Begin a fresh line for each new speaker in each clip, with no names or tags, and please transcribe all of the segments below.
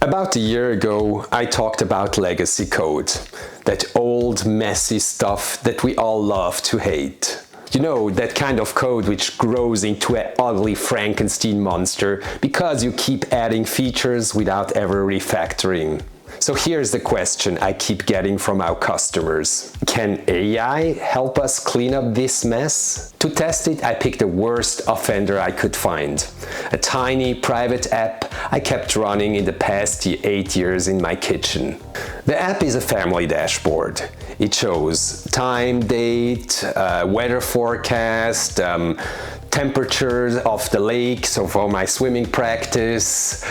About a year ago, I talked about legacy code, that old, messy stuff that we all love to hate. You know, that kind of code which grows into an ugly Frankenstein monster because you keep adding features without ever refactoring. So here's the question I keep getting from our customers. Can AI help us clean up this mess? To test it, I picked the worst offender I could find. A tiny private app I kept running in the past 8 years in my kitchen. The app is a family dashboard. It shows time, date, weather forecast, temperatures of the lake, so for my swimming practice,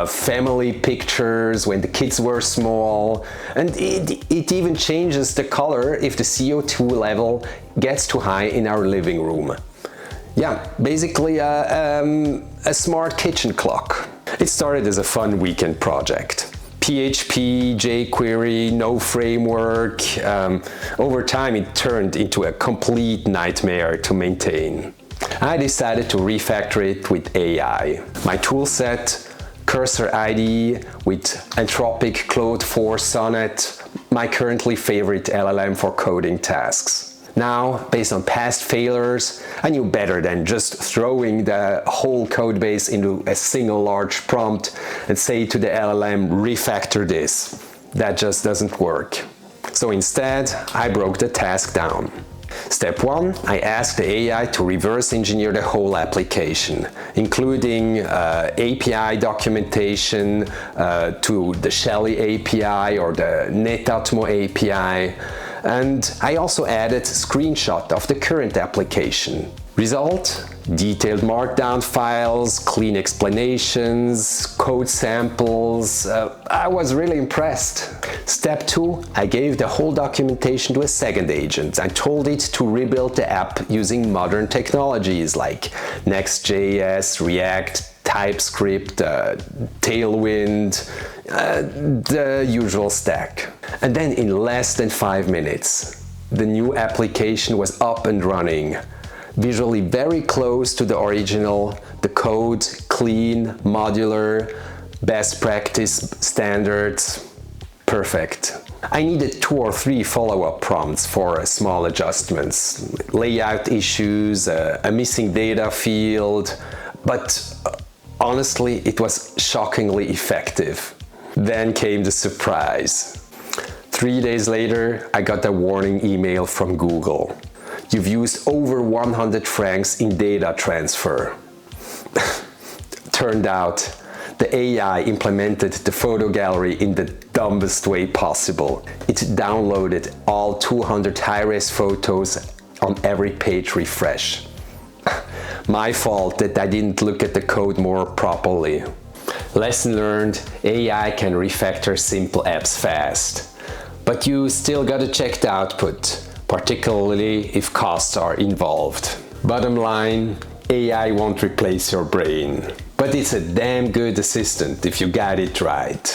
family pictures when the kids were small, and it even changes the color if the CO2 level gets too high in our living room. Yeah, basically a smart kitchen clock. It started as a fun weekend project. PHP, jQuery, no framework. Over time it turned into a complete nightmare to maintain. I decided to refactor it with AI. My toolset, Cursor IDE with Anthropic Claude 4 Sonnet, my currently favorite LLM for coding tasks. Now, based on past failures, I knew better than just throwing the whole codebase into a single large prompt and say to the LLM, refactor this. That just doesn't work. So instead, I broke the task down. Step 1, I asked the AI to reverse engineer the whole application, including API documentation to the Shelly API or the Netatmo API. And I also added a screenshot of the current application. Result? Detailed markdown files, clean explanations, code samples. I was really impressed. Step 2, I gave the whole documentation to a second agent and told it to rebuild the app using modern technologies like Next.js, React, TypeScript, Tailwind, the usual stack. And then in less than 5 minutes, the new application was up and running. Visually very close to the original, the code clean, modular, best practice standards, perfect. I needed 2 or 3 follow-up prompts for small adjustments, layout issues, a missing data field, but honestly, it was shockingly effective. Then came the surprise. 3 days later, I got a warning email from Google. You've used over 100 francs in data transfer. Turned out, the AI implemented the photo gallery in the dumbest way possible. It downloaded all 200 high-res photos on every page refresh. My fault that I didn't look at the code more properly. Lesson learned, AI can refactor simple apps fast. But you still gotta check the output, particularly if costs are involved. Bottom line, AI won't replace your brain. But it's a damn good assistant if you got it right.